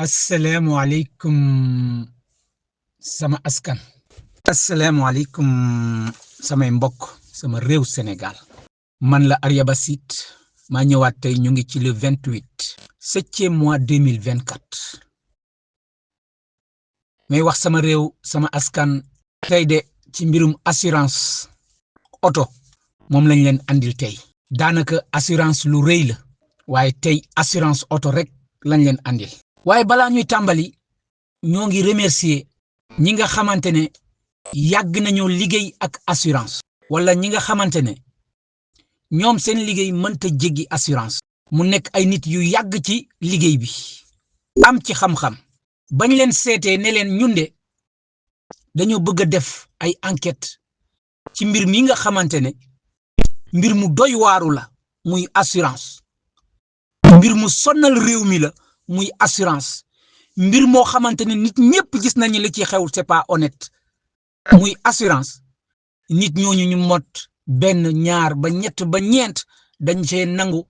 asalaamaaleykum sama askan. asalaamaaleykum samay mbokk sama réew Sénégal. man la Arya Ba Sit maa ñëwaat tey ñu ngi ci le 28 septième mois 2024 may wax sama réew sama askan tey de ci mbirum assurance oto moom lañ leen andil tey daanaka assurance lu rëy la waaye tey assurance oto rek lañ leen andil. waaye balaa ñuy tàmbali ñoo ngi remercier ñi nga xamante ne yàgg nañoo liggéey ak assurance wala ñi nga xamante ne ñoom seen liggéey mënta jéggi assurance mu nekk ay nit yu yàgg ci liggéey bi am ci xam-xam bañ leen seetee ne leen ñun de dañoo bëgg a def ay enquête ci mbir mi nga xamante ne mbir mu doy waaru la muy assurance mbir mu sonnal réew mi la muy assurance mbir moo xamante ne nit ñëpp gis nañu li ci xew c'est pas honnête muy assurance nit ñooñu ñu mot benn ñaar ba ñett ba ñeent dañ cee nangu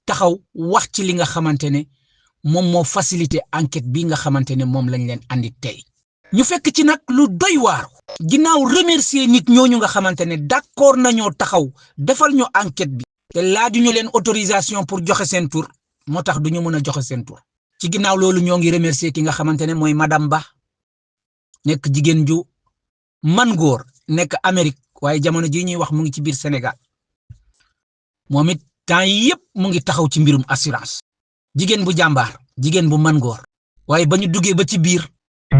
taxaw wax ci li nga xamante ne moom moo facilité enquête bi nga xamante ne moom lañ leen andi tey ñu fekk ci nag lu doy waar ginnaaw remercier nit ñooñu nga xamante ne d'accord nañoo taxaw defal ñu enquête bi te laajuñu leen autorisation pour joxe seen tur moo tax duñu mën a joxe seen tur ci ginnaaw loolu ñoo ngi remercier ki nga xamante ne mooy madame Ba nekk jigéen ju man góor nekk Amérique waaye jamono ji ñuy wax mu ngi ci biir Sénégal moom it temps yi yëpp mu ngi taxaw ci mbirum assurance jigéen bu jàmbaar jigéen bu man góor waaye ba ñu duggee ba ci biir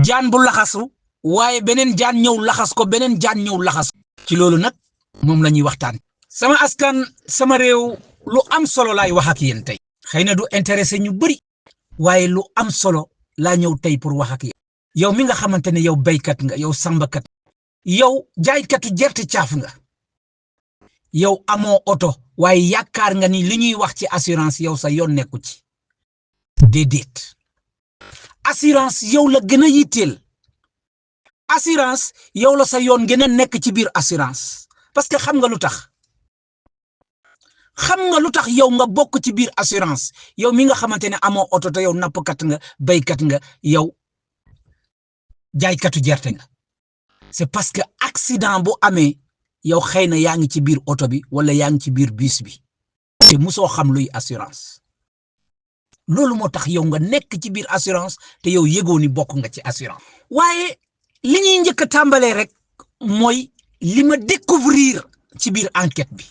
jaan bu laxasu waaye beneen jaan ñëw laxas ko beneen jaan ñëw laxas ci loolu nag moom la ñuy waxtaan sama askan sama réew lu am solo laay wax ak yéen tey xëy na du intéressé ñu bëri waaye lu am solo laa ñëw tey pour wax ak yéen yow mi nga xamante ne yow béykat nga yow sambakat yow jaaykatu gerte caaf nga yow amoo oto waaye yaakaar nga ni li ñuy wax ci assurance yow sa yoon nekku ci déedéet assurance yow la gën a yitteel assurance yow la sa yoon gën a nekk ci biir assurance parce que xam nga lu tax yow nga bokk ci biir assurance yow mi nga xamante ne amoo oto te yow nappkat nga béykat nga yow jaaykatu gerte nga c'est parce que accident bu amee yow xëy na yaa ngi ci biir oto bi wala yaa ngi ci biir bus bi te musoo xam luy assurance loolu moo tax yow nga nekk ci biir assurance te yow yëgoo ni bokk nga ci assurance. waaye li ñuy njëkk a tàmbalee rek mooy li ma découvrir ci biir enquête bi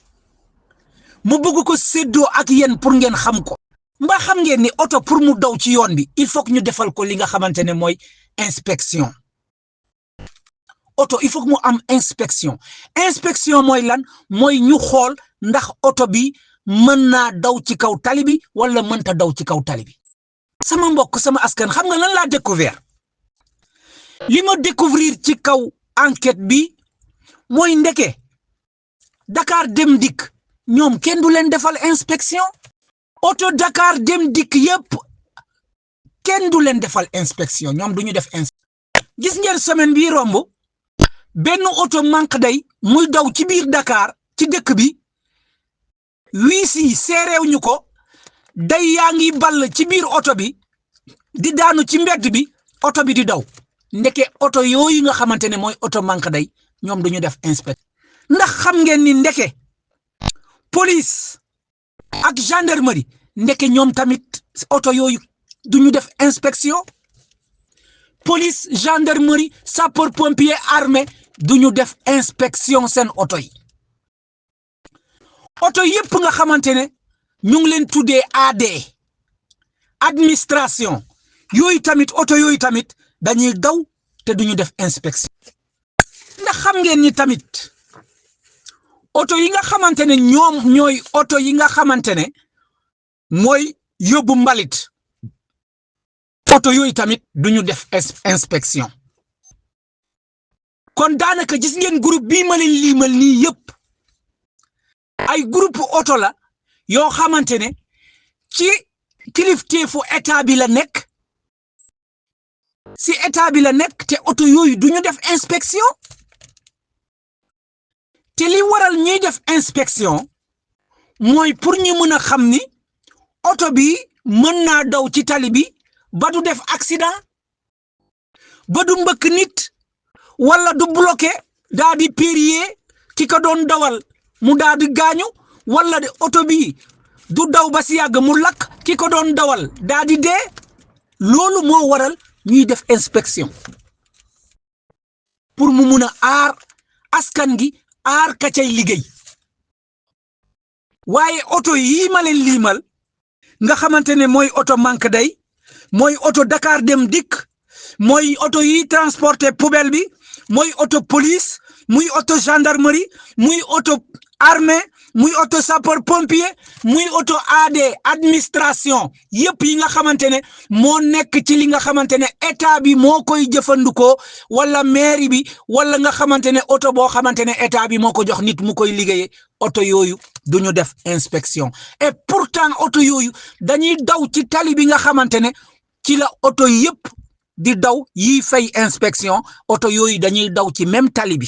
mu bëgg ko séddoo ak yéen pour ngeen xam ko. mbaa xam ngeen ni oto pour mu daw ci yoon bi il faut que ñu defal ko li nga xamante ne mooy inspection. oto il faut que mu am inspection mooy lan mooy ñu xool ndax oto bi mën naa daw ci kaw tali bi wala mënta daw ci kaw tali bi. sama mbokk sama askan xam nga lan laa découvert li ma découvrir ci kaw enquête bi mooy ndeke Dakar Dem Dikk ñoom kenn du leen defal inspection. oto Dakar Dem Dikk yépp kenn du leen defal inspection ñoom duñu def gis ngeen semaine bii romb benn oto manque day muy daw ci biir Dakar ci dëkk bi wiis yi seereew ñu ko day yaa ngi ball ci biir oto bi di daanu ci mbedd bi oto bi di daw ndeke oto yooyu nga xamante ne mooy oto manque day ñoom duñu def inspection. ndax xam ngeen ni ndeke police ak gendarmerie ndeke ñoom tamit oto yooyu duñu def inspection. police gendarmerie sapeur pompier armée duñu def inspection seen oto yi oto yépp nga xamante ne ñu ngi leen tuddee AD administration yooyu tamit oto yooyu tamit dañuy daw te duñu def inspection. ndax xam ngeen ni tamit oto yi nga xamante ne ñoom ñooy oto yi nga xamante ne mooy yóbbu mbalit oto yooyu tamit duñu def inspection. kon daanaka gis ngeen groupe bii ma leen liimal nii yëpp ay groupe oto la yoo xamante ne ci kilifteefu état bi la nekk si état bi la nekk te oto yooyu duñu def inspection. te li waral ñuy def inspection mooy pour ñu mën a xam ni oto bi mën naa daw ci tali bi ba du def accident ba du mbëkk nit wala du bloqué daa di périer ki ko doon dawal mu daa di gaañu wala de oto bi du daw ba si yàgg mu lakk ki ko doon dawal daa di dee loolu moo waral ñuy def inspection pour mu mun a aar askan gi aar ka cay liggéey waaye oto yi ma leen liimal nga xamante ne mooy oto manque day mooy oto Dakar Dem Dikk mooy oto yi transporter poubelle bi mooy oto police muy oto gendarmerie muy oto armée muy oto sapeur pompier muy oto AD administration yëpp yi nga xamante ne moo nekk ci li nga xamante ne état bi moo koy jëfandikoo wala mairie bi wala nga xamante ne oto boo xamante ne état bi moo ko jox nit mu koy liggéeyee oto yooyu duñu def inspection et pourtant oto yooyu dañuy daw ci tali bi nga xamante ne ci la oto yëpp di daw yi fay inspection oto yooyu dañuy daw ci même tali bi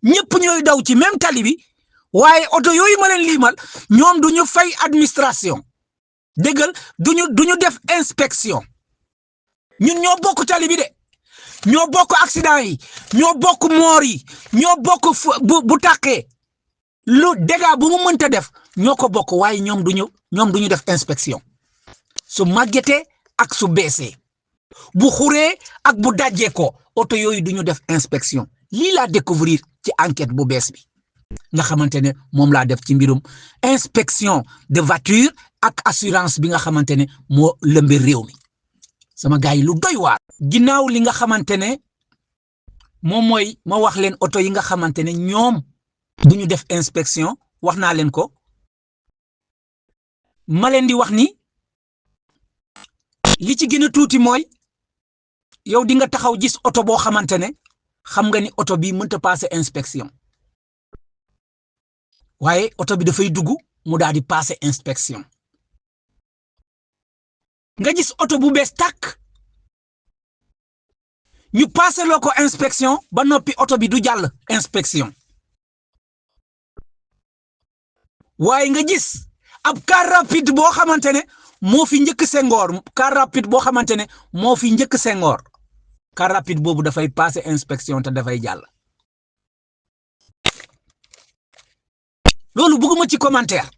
ñëpp ñooy daw ci même tali bi waaye oto yooyu ma leen liimal ñoom duñu fay administration déggal duñu def inspection ñun ñoo bokk tali bi de ñoo bokk accident yi ñoo bokk moor yi ñoo bokk bu tàkkee lu dégâts bu mu mënta def ñoo ko bokk waaye ñoom duñu def inspection su màggetee ak su beesee bu xuree ak bu dajee ko oto yooyu duñu def inspection lii laa découvrir ci enquête bu bees bi nga xamante ne moom laa def ci mbirum inspection de voiture ak assurance bi nga xamante ne moo lëmbe réew mi sama gars yi lu doy waar ginnaaw li nga xamante ne moom mooy ma wax leen oto yi nga xamante ne ñoom duñu def inspection wax naa leen ko ma leen di wax ni li ci gën a tuuti mooy yow di nga taxaw gis oto boo xamante ne xam nga ni oto bi mënta passer inspection waaye oto bi dafay dugg mu daal di passer inspection nga gis oto bu bees tàkk ñu passer loo ko inspection ba noppi oto bi du jàll inspection waaye nga gis ab car rapide boo xamante ne moo fi njëkk Senghor car rapide boo xamante ne moo fi njëkk Senghor car rapide boobu dafay passer inspection te dafay jàll loolu bëgguma ci commentaire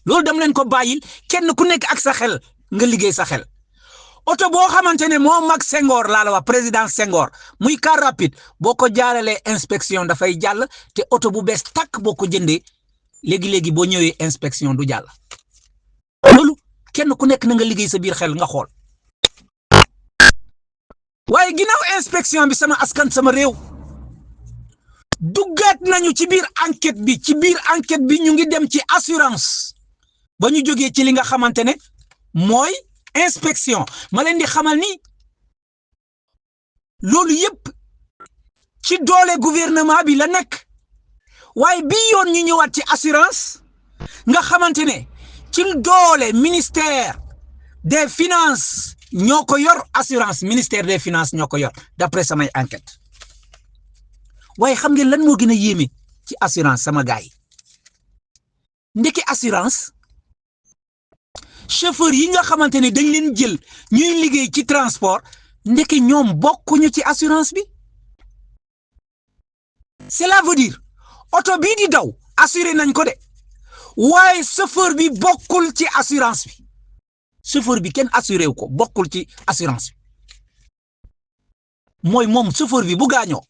loolu dam leen ko bàyyil kenn ku nekk ak sa xel nga liggéey sa xel oto boo xamante ne moo mag Senghor laa la wax président Senghor muy car rapide boo ko jaaralee inspection dafay jàll te oto bu bees tàkk boo ko jëndee léegi-léegi boo ñëwee inspection du jàll loolu kenn ku nekk na nga liggéey sa biir xel nga xool waaye ginnaaw inspection bi sama askan sama réew duggaat nañu ci biir enquête bi ñu ngi dem ci assurance ba ñu jógee ci li nga xamante ne mooy inspection ma leen di xamal ni loolu yëpp ci doole gouvernement bi la nekk waaye bi yoon ñu ñëwaat ci assurance nga xamante ne ci doole ministère des finances ñoo ko yor assurance ministère des finances ñoo ko yor d'après samay enquête waaye xam ngeen lan moo gën a yéeme ci assurance sama gars yi ndeke assurance chauffeur yi nga xamante ne dañ leen jël ñuy liggéey ci transport ndeke ñoom bokkuñu ci assurance bi cela veut dire oto bii di daw assuré nañ ko de waaye chauffeur bi bokkul ci assurance bi chauffeur bi kenn assuré wu ko bokkul ci assurance bi mooy moom chauffeur bi bu gaañoo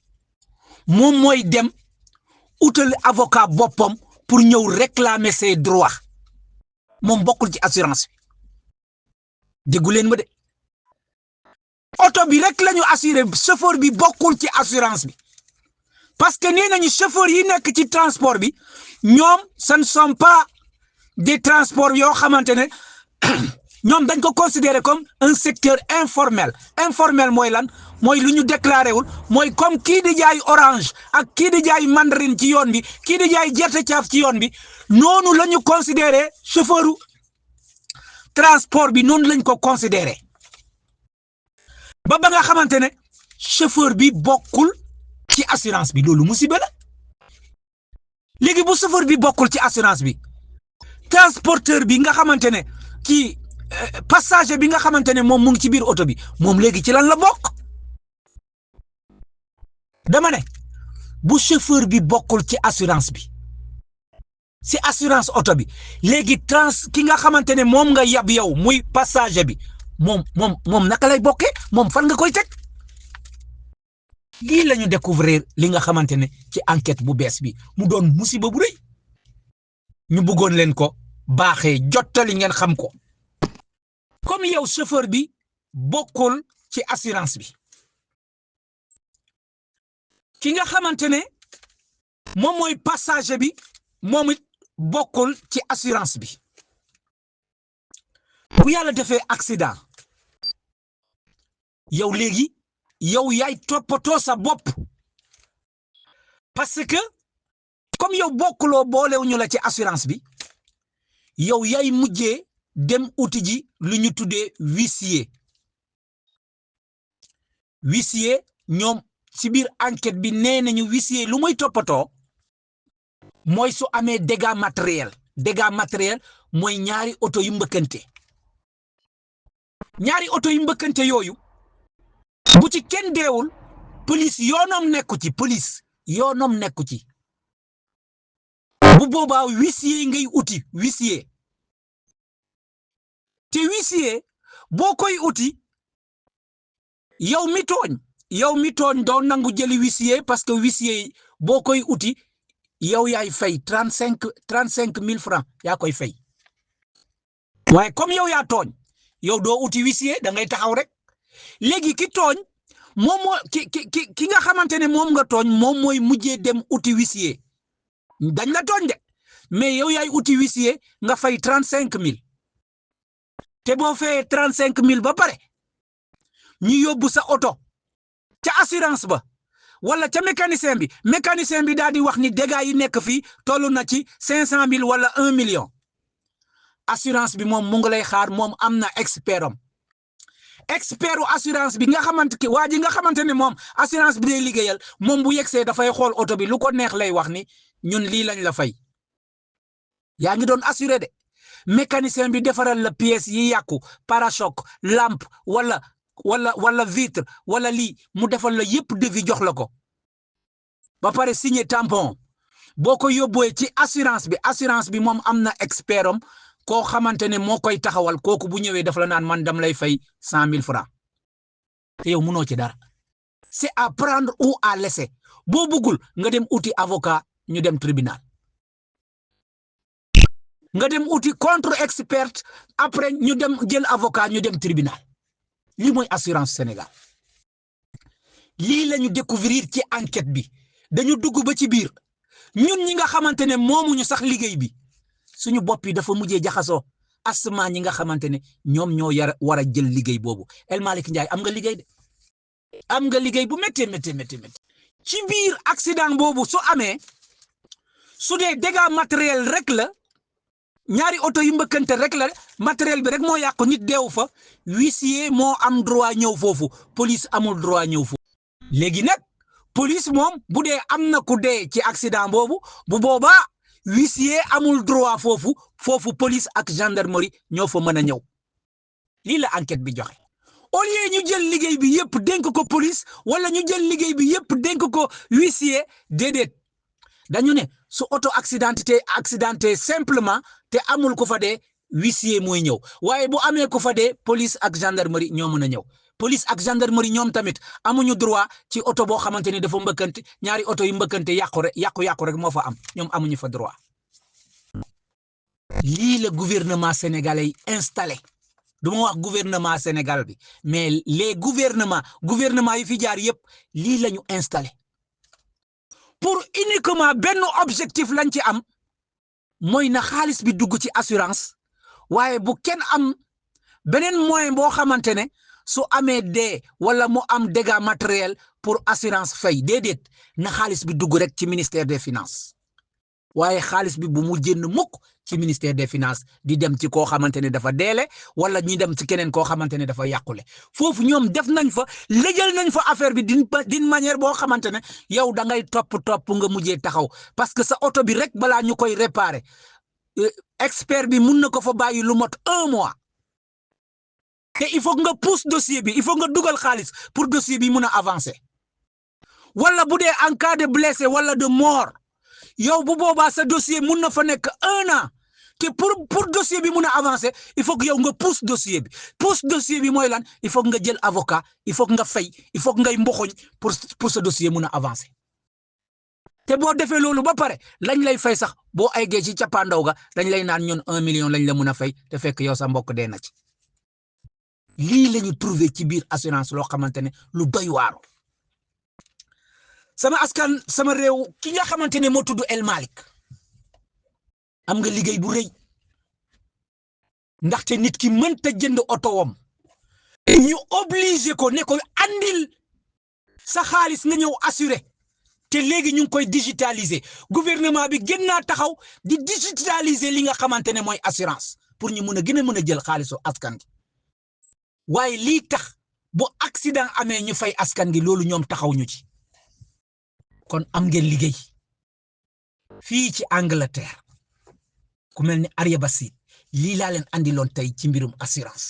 moom mooy dem utal avocat boppam pour ñëw réclamer ses droits moom bokkul ci assurance bi déggu leen ma de oto bi rek la ñu assuré chauffeur bi bokkul ci assurance bi parce que nee nañu chauffeur yi nekk ci transport bi ñoom ce ne sont pas des transports yoo xamante ne ñoom dañ ko considérer comme un secteur informel mooy lan mooy lu ñu déclaré wul mooy comme kii di jaay orange ak kii di jaay mandarine ci yoon bi kii di jaay gerte caaf ci yoon bi noonu la ñu considéré chauffeuru transport bi noonu lañ ko considéré ba nga xamante ne chauffeur bi bokkul ci assurance bi loolu musiba la léegi bu chauffeur bi bokkul ci assurance bi transporteur bi nga xamante ne ci passager bi nga xamante ne moom mu ngi ci biir oto bi moom léegi ci lan la bokk dama ne bu chauffeur bi bokkul ci assurance bi si assurance oto bi léegi ki nga xamante ne moom nga yab yow muy passager bi moom naka lay bokkee moom fan nga koy teg lii la ñu découvrir li nga xamante ne ci enquête bu bees bi mu doon musiba bu rëy ñu bëggoon leen ko baaxee jottali ngeen xam ko comme yow chauffeur bi bokkul ci assurance bi ki nga xamante ne moom mooy passager bi moom it bokkul ci assurance bi bu yàlla defee accident yow léegi yow yaay toppatoo sa bopp parce que comme yow bokkuloo boolewuñu la ci assurance bi yow yaay mujjee dem uti ji lu ñu tuddee huissier ñoom ci biir enquête bi nee nañu huissier lu muy toppatoo mooy su amee dégâts matériel mooy ñaari oto yu mbëkkante yooyu bu ci kenn deewul police yoonam nekku ci bu boobaa huissier ngay uti te huissier boo koy uti yow mi tooñ doo nangu jëli huissier parce que huissier boo koy uti yow yaay fay 35 000 francs yaa koy fay waaye comme yow yaa tooñ yow doo uti huissier da ngay taxaw rek léegi ki tooñ moom moo ki nga xamante ne moom nga tooñ moom mooy mujjee dem uti huissier dañ la tooñ de mais yow yaay uti huissier nga fay 35 000 te boo fayee 35 000 ba pare ñu yóbbu sa oto ca assurance ba wala ca mécanicien bi daal di wax ni dégâts yi nekk fii toll na ci 500 000 wala 1 million assurance bi moom mu ngi lay xaar moom am na expertu assurance bi nga xamante ne moom assurance bi day liggéeyal moom bu yegsee dafay xool oto bi lu ko neex lay wax ni ñun lii lañ la fay yaa ngi doon assuré de mécanicien bi defaral la pièces yi yàqu parachoc lampe wala vitre wala lii mu defal la yépp devis jox la ko ba pare signé tampon boo ko yóbboo ci assurance bi moom am na expertam koo xamante ne moo koy taxawal kooku bu ñëwee dafa la naan man dam lay fay 100 000 francs te yow mënoo ci dara c'est à prendre ou à laisser boo bëggul nga dem uti avocat ñu dem tribunal nga dem uti contre expert après ñu dem jël avocat ñu dem tribunal lii mooy assurance Sénégal lii la ñu découvrir ci enquête bi dañu dugg ba ci biir ñun ñi nga xamante ne moomuñu sax liggéey bi suñu bopp yi dafa mujjee jaxasoo asma ñi nga xamante ne ñoom ñoo war a jël liggéey boobu El Malick Ndiaye am nga liggéey bu métti ci biir accident boobu su amee su dee dégâts matériel rek la ñaari oto yu mbëkkante rek la matériel bi rek moo yàqu nit deewu fa huissier moo am droit ñëw foofu police amul droit ñëw foofu léegi nag police moom bu dee am na ku dee ci accident boobu bu boobaa huissier amul droit foofu police ak gendarmerie ñoo fa mën a ñëw lii la enquête bi joxe au lieu ñu jël liggéey bi yépp dénk ko police wala ñu jël liggéey bi yépp dénk ko huissier déedéet dañu ne su auto accidenté simplement te amul ko fa dee huissier mooy ñëw waaye bu amee ko fa dee police ak gendarmerie ñoo mën a ñëw police ak gendarmerie ñoom tamit amuñu droit ci oto boo xamante ni dafa mbëkkante ñaari oto yu mbëkkante yàqu rek moo fa am ñoom amuñu fa droit lii la gouvernement sénégalais yi installé du ma wax gouvernement Sénégal bi mais les gouvernement yi fi jaar yépp lii la ñu installé pour uniquement benn objectif lañ ci am mooy na xaalis bi dugg ci assurance waaye bu kenn am beneen moyen boo xamante ne su amee dee wala mu am dégâts matériels pour assurance fay déedéet na xaalis bi dugg rek ci ministère des finances waaye xaalis bi bu mu génn mukk ci ministère des finances di dem ci koo xamante ne dafa deele wala ñi dem ci keneen koo xamante ne dafa yàqule foofu ñoom def nañ fa lëjal nañ fa affaire bi d'une manière boo xamante ne yow da ngay topp nga mujjee taxaw parce que sa oto bi rek balaa ñu koy réparer expert bi mun na ko fa bàyyi lu mot 1 mois te il faut nga pousse dossier bi il faut nga dugal xaalis pour dossier bi mun a avancer wala bu dee en cas de blessé wala de mort yow bu boobaa sa dossier mun na fa nekk 1 an te pour dossier bi mun a avancer il faut que yow nga pousse dossier bi mooy lan il faut que nga jël avocat il faut que nga fay il faut que ngay mboxoñ pour sa dossier mun a avancer te boo defee loolu ba pare lañ lay fay sax boo eggee ci cappaandaw ga dañ lay naan ñun 1 million lañ la mun a fay te fekk yow sa mbokk dee na ci lii la ñu trouvé ci biir assurance loo xamante ne lu doy waaru sama askan sama réew ki nga xamante ne moo tudd El Malick am nga liggéey bu rëy ndaxte nit ki mënta jënd oto wam ñu obligé ko ne ko andil sa xaalis nga ñëw assuré te léegi ñu ngi koy digitaliser gouvernement bi gën naa taxaw di digitaliser li nga xamante ne mooy assurance pour ñu mun a gën a mën a jël xaalisu askan gi waaye lii tax bu accident amee ñu fay askan gi loolu ñoom taxaw ñu ci kon am ngeen liggéey fii ci Angleterre ku mel ni Arya Basit lii laa leen andiloon tey ci mbirum assurance